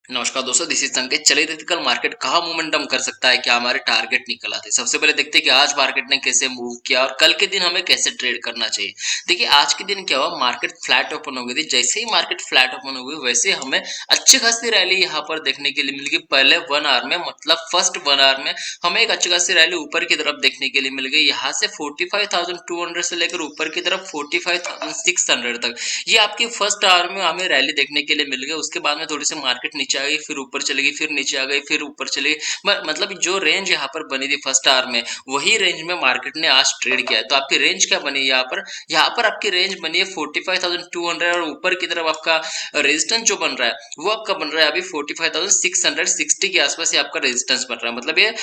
नमस्कार दोस्तों, this is संकेत। चलिए देखते कल मार्केट कहाँ मोमेंटम कर सकता है, क्या हमारे टारगेट निकल आते हैं। सबसे पहले देखते हैं कि आज मार्केट ने कैसे मूव किया और कल के दिन हमें कैसे ट्रेड करना चाहिए। देखिए आज के दिन क्या हुआ, मार्केट फ्लैट ओपन हो गई थी। जैसे ही मार्केट फ्लैट ओपन हो गई वैसे ही हमें अच्छी खासी रैली यहाँ पर देखने के लिए मिल गई। पहले 1 आवर में, मतलब फर्स्ट 1 आवर में हमें एक अच्छी खासी रैली ऊपर की तरफ देखने के लिए मिल गई। यहाँ से 45,200 से लेकर ऊपर की तरफ 45,600 तक ये आपकी फर्स्ट आवर में हमें रैली देखने के लिए मिल गई। उसके बाद में थोड़ी सी मार्केट नीचे आ गई, फिर ऊपर चली गई, फिर नीचे आ गई, फिर ऊपर चली गई। मतलब जो रेंज यहाँ पर बनी थी फर्स्ट आवर में, वही रेंज में मार्केट ने आज ट्रेड किया है। तो आपकी रेंज क्या बनी है यहाँ पर आपकी रेंज बनी है 45,200 और ऊपर की तरफ आपका रेजिस्टेंस जो बन रहा है वो आपका बन रहा है अभी 45,660 के आसपास ये आपका रेजिस्टेंस बन रहा है। मतलब ये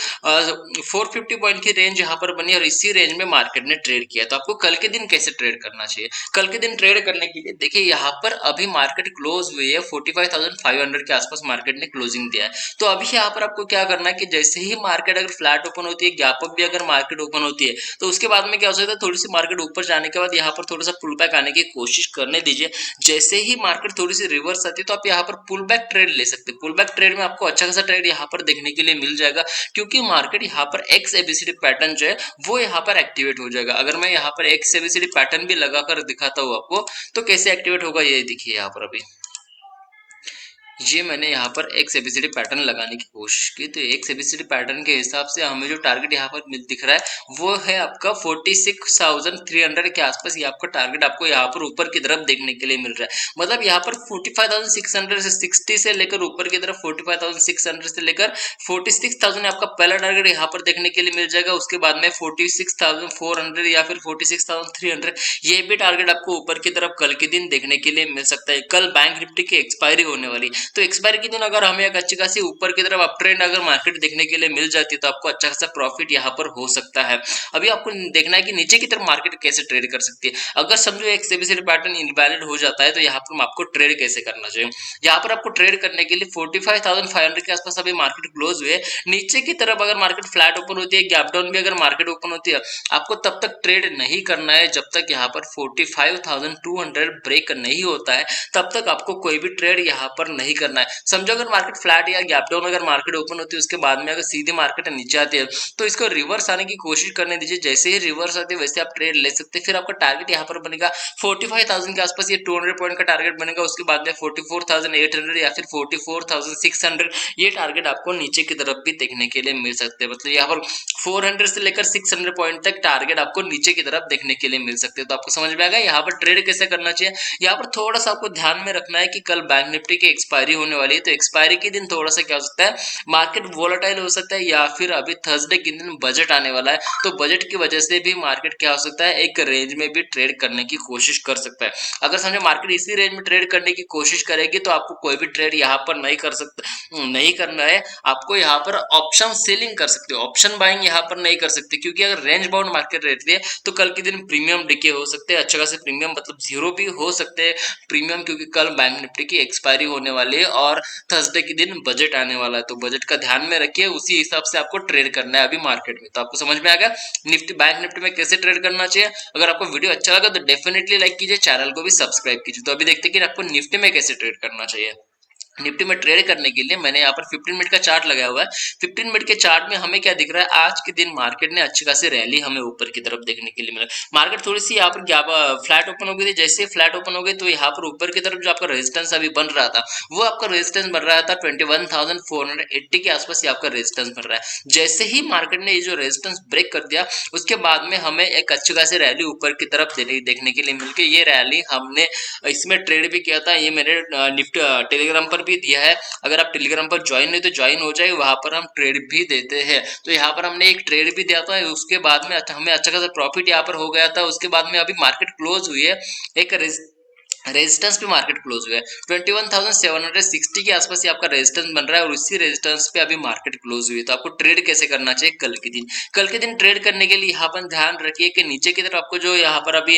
450 पॉइंट की रेंज यहाँ पर बनी और इसी रेंज में मार्केट ने ट्रेड किया। तो आपको कल के दिन कैसे ट्रेड करना चाहिए? कल के दिन ट्रेड करने के लिए देखिए यहाँ पर अभी मार्केट क्लोज हुई है 45,500 के आसपास मार्केट ने क्लोजिंग दिया है। तो अभी यहाँ पर आपको क्या करना है कि जैसे ही मार्केट अगर फ्लैट ओपन होती है, गैप अप भी अगर मार्केट ओपन होती है, तो उसके बाद में क्या हो सकता है, थोड़ी सी मार्केट ऊपर जाने के बाद यहाँ पर थोड़ा सा पुल बैक आने की कोशिश करने दीजिए। जैसे ही मार्केट थोड़ी सी रिवर्स आती है तो आप यहाँ पर पुल बैक ट्रेड ले सकते हैं। पुल बैक ट्रेड में आपको अच्छा खासा ट्रेड यहाँ पर देखने के लिए मिल जाएगा, क्योंकि मार्केट यहाँ पर एक्स एबीसीडी पैटर्न जो है वो यहाँ पर एक्टिवेट हो जाएगा। अगर मैं यहाँ पर एक्स एबीसीडी पैटर्न भी लगाकर दिखाता हूँ आपको, तो कैसे एक्टिवेट होगा ये देखिए। यहाँ पर अभी ये मैंने यहाँ पर एक्स एबीसीडी पैटर्न लगाने की कोशिश की, तो एक्स एबीसीडी पैटर्न के हिसाब से हमें जो टारगेट यहाँ पर दिख रहा है वो है आपका 46,300 के आसपास। ये आपका टारगेट आपको यहाँ पर ऊपर की तरफ देखने के लिए मिल रहा है। मतलब यहाँ पर 45,660 से लेकर ऊपर की तरफ 45,600 से लेकर 46,000 आपका पहला टारगेट यहाँ पर देखने के लिए मिल जाएगा। उसके बाद में 46,400 या फिर 46,300 ये भी टारगेट आपको ऊपर की तरफ कल के दिन देखने के लिए मिल सकता है। कल बैंक निफ्टी की एक्सपायरी होने वाली, तो एक्सपायरी के दिन अगर हमें एक अच्छी खासी ऊपर की तरफ अप ट्रेंड अगर मार्केट देखने के लिए मिल जाती है तो आपको अच्छा खासा प्रॉफिट यहाँ पर हो सकता है। अभी आपको देखना है कि नीचे की तरफ मार्केट कैसे ट्रेड कर सकती है। अगर समझो एक एबीसीडी पैटर्न इनवैलिड हो जाता है तो यहाँ पर आपको ट्रेड कैसे करना चाहिए। यहाँ पर आपको ट्रेड करने के लिए 45,500 के आसपास अभी मार्केट क्लोज हुए। नीचे की तरफ अगर मार्केट फ्लैट ओपन होती है, गैप डाउन भी अगर मार्केट ओपन होती है, आपको तब तक ट्रेड नहीं करना है जब तक यहाँ पर 45,200 ब्रेक नहीं होता है। तब तक आपको कोई भी ट्रेड यहाँ पर नहीं करना है। समझो अगर मार्केट फ्लैट या गैप डाउन अगर मार्केट ओपन होती है, उसके बाद में अगर सीधी मार्केट नीचे आती है तो इसको रिवर्स आने की कोशिश करने दीजिए। जैसे ही रिवर्स आती है वैसे आप ट्रेड ले सकते हैं। फिर आपका टारगेट यहाँ पर बनेगा 45,000 के आसपास, ये 200 पॉइंट का टारगेट बनेगा। उसके बाद में 44,800 या फिर 44,600 ये टारगेट आपको नीचे की तरफ भी देखने के लिए मिल सकते हैं। मतलब यहाँ पर 400 से लेकर 600 पॉइंट तक टारगेट आपको नीचे की तरफ देखने के लिए मिल सकते हैं। तो आपको समझ में आएगा यहाँ पर ट्रेड कैसे करना चाहिए। यहाँ पर थोड़ा सा आपको ध्यान में रखना है कि कल बैंक निफ्टी की एक्सपायरी होने वाली है, तो एक्सपायरी के दिन थोड़ा सा क्या हो सकता है, मार्केट वोलेटाइल हो सकता है, या फिर अभी थर्सडे के दिन बजट आने वाला है, तो बजट की वजह से भी मार्केट क्या हो सकता है, एक रेंज में भी ट्रेड करने की कोशिश कर सकता है। अगर समझो मार्केट इसी रेंज में ट्रेड करने की कोशिश करेगी तो आपको कोई भी ट्रेड यहाँ पर नहीं कर सकता, नहीं करना है। आपको यहाँ पर ऑप्शन सेलिंग कर सकते हो, ऑप्शन बाइंग यहाँ पर नहीं कर सकते, क्योंकि अगर रेंज बाउंड मार्केट रहती है तो कल के दिन प्रीमियम डिके हो सकते हैं, अच्छा खासे प्रीमियम मतलब जीरो भी हो सकते हैं प्रीमियम, क्योंकि कल बैंक निफ्टी की एक्सपायरी होने वाली है और थर्सडे के दिन बजट आने वाला है। तो बजट का ध्यान में रखिए, उसी हिसाब से आपको ट्रेड करना है अभी मार्केट में। तो आपको समझ में आ गया निफ्टी बैंक निफ्टी में कैसे ट्रेड करना चाहिए। अगर आपको वीडियो अच्छा लगा तो डेफिनेटली लाइक कीजिए, चैनल को भी सब्सक्राइब कीजिए। तो अभी देखते हैं कि आपको निफ्टी में कैसे ट्रेड करना चाहिए। निफ्टी में ट्रेड करने के लिए मैंने यहाँ पर 15 मिनट का चार्ट लगाया हुआ है। 15 मिनट के चार्ट में हमें क्या दिख रहा है, आज के दिन मार्केट ने अच्छी खासी रैली हमें ऊपर की तरफ देखने के लिए मिला। मार्केट थोड़ी सी यहाँ पर फ्लैट ओपन हो गई थी। जैसे फ्लैट ओपन हो गई तो यहाँ पर ऊपर की तरफ जो आपका रेजिस्टेंस अभी बन रहा था वो आपका रेजिस्टेंस बन रहा था 21,480 के आसपास। ये आपका रेजिस्टेंस बन रहा है। जैसे ही मार्केट ने ये जो रेजिस्टेंस ब्रेक कर दिया उसके बाद में हमें एक अच्छी खासी रैली ऊपर की तरफ देखने के लिए मिल गई। ये रैली हमने इसमें ट्रेड भी किया था, ये मेरे निफ्टी टेलीग्राम पर भी दिया है। अगर आप टेलीग्राम पर ज्वाइन नहीं तो ज्वाइन हो जाए, वहां पर हम ट्रेड भी देते हैं। तो यहाँ पर हमने एक ट्रेड भी दिया था, उसके बाद में हमें अच्छा खासा प्रॉफिट यहाँ पर हो गया था। उसके बाद में अभी मार्केट क्लोज हुई है, एक रेजिस्टेंस पे मार्केट क्लोज हुआ है 21,760 के आसपास। ये आपका रेजिस्टेंस बन रहा है और उसी रेजिस्टेंस पे अभी मार्केट क्लोज हुई है। तो आपको ट्रेड कैसे करना चाहिए कल के दिन। कल के दिन ट्रेड करने के लिए यहाँ पर ध्यान रखिए कि नीचे की तरफ आपको जो यहाँ पर अभी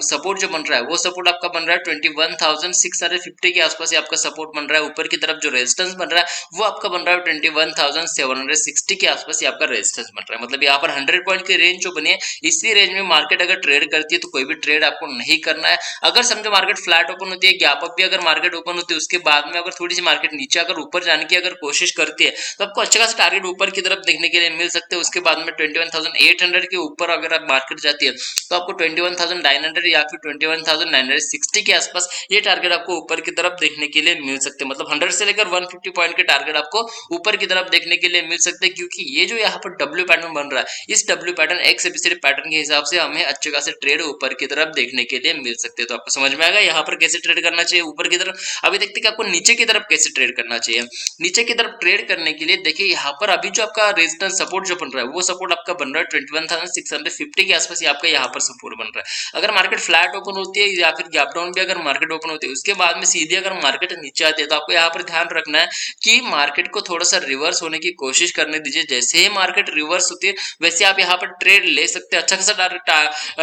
सपोर्ट जो बन रहा है वो सपोर्ट आपका बन रहा है 21,650 के आसपास। ये आपका सपोर्ट बन रहा है। ऊपर की तरफ जो रेजिस्टेंस बन रहा है वो आपका बन रहा है 21,760 के आसपास। ये आपका रेजिस्टेंस बन रहा है। मतलब यहाँ पर 100 पॉइंट की रेंज जो बनी है, इसी रेंज में मार्केट अगर ट्रेड करती है तो कोई भी ट्रेड आपको नहीं करना है। अगर समझो से मार्केट फ्लैट ओपन होती है, गैप अप भी अगर मार्केट ओपन होती है, उसके बाद में अगर थोड़ी सी मार्केट नीचे अगर ऊपर जाने की अगर कोशिश करती है तो आपको अच्छा खासा टारगेट ऊपर की तरफ देखने के लिए मिल सकते हैं। उसके बाद में 21,800 के ऊपर अगर आप मार्केट जाती है तो आपको 21,900 या फिर 21,960 के आसपास ये टारगेट आपको ऊपर की तरफ देखने के लिए मिल सकते हैं। मतलब 100 से लेकर 150 पॉइंट के टारगेट आपको ऊपर की तरफ देखने के लिए मिल सकते हैं, क्योंकि ये जो यहाँ पर डब्ल्यू पैटर्न बन रहा है, इस W pattern X ABCD pattern के हिसाब से हमें अच्छे खासे ट्रेड ऊपर की तरफ देखने के लिए मिल सकते हैं। तो आपको समझ में आएगा यहाँ पर कैसे ट्रेड करना चाहिए ऊपर की तरफ। अभी देखते हैं कि आपको नीचे की तरफ कैसे ट्रेड करना चाहिए। नीचे की तरफ ट्रेड करने के लिए देखिए यहाँ पर अभी जो आपका रेजिस्टेंस सपोर्ट जो बन रहा है वो सपोर्ट आपका बन रहा है 21,650 के आसपास, आपका यहाँ पर सपोर्ट बन रहा है। अगर मार्केट फ्लैट ओपन होती है या फिर गैप डाउन भी अगर मार्केट ओपन होती है उसके बाद में सीधे अगर मार्केट नीचे आती है तो आपको यहाँ पर ध्यान रखना है कि मार्केट को थोड़ा सा रिवर्स होने की कोशिश करने दीजिए। जैसे ही मार्केट रिवर्स होती है वैसे आप यहाँ पर ट्रेड ले सकते हैं। अच्छा खासा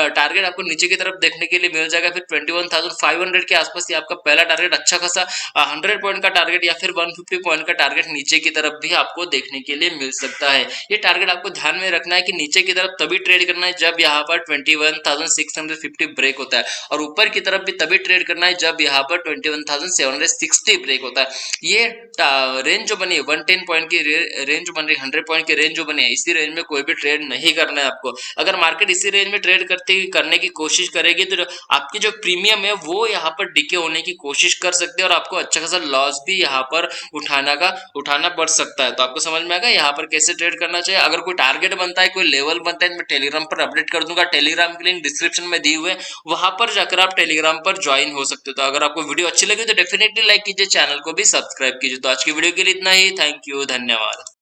टारगेट आपको नीचे की तरफ देखने के लिए मिल जाएगा। फिर 21,500 के आसपास आपका पहला टारगेट अच्छा खासा 100 पॉइंट का टारगेट या फिर 150 पॉइंट का टारगेट नीचे की तरफ भी आपको देखने के लिए मिल सकता है। ये टारगेट आपको ध्यान में रखना है कि नीचे की तरफ तभी ट्रेड करना है जब यहाँ पर 21,650 ब्रेक होता है, और ऊपर की तरफ भी तभी ट्रेड करना है जब यहाँ पर 21,760 ब्रेक होता है। ये रेंज जो बनी है 110 पॉइंट की रेंज जो बन रही है, 100 पॉइंट की रेंज जो बनी है, इसी रेंज में कोई भी ट्रेड नहीं करना है आपको। अगर मार्केट इसी रेंज में ट्रेड करने की कोशिश करेगी तो आपकी जो प्रीमियम है वो यहाँ पर डिके होने की कोशिश कर सकते हैं और आपको अच्छा खासा लॉस भी यहाँ पर उठाना पड़ सकता है। तो आपको समझ में आएगा यहाँ पर कैसे ट्रेड करना चाहिए। अगर कोई टारगेट बनता है, कोई लेवल बनता है, मैं टेलीग्राम पर अपडेट कर दूंगा। टेलीग्राम की लिंक डिस्क्रिप्शन में दी हुई है, वहां पर जाकर आप टेलीग्राम पर ज्वाइन हो सकते हो। तो अगर आपको वीडियो अच्छी लगी तो डेफिनेटली लाइक कीजिए, चैनल को भी सब्सक्राइब कीजिए। तो आज की वीडियो के लिए इतना ही। थैंक यू, धन्यवाद।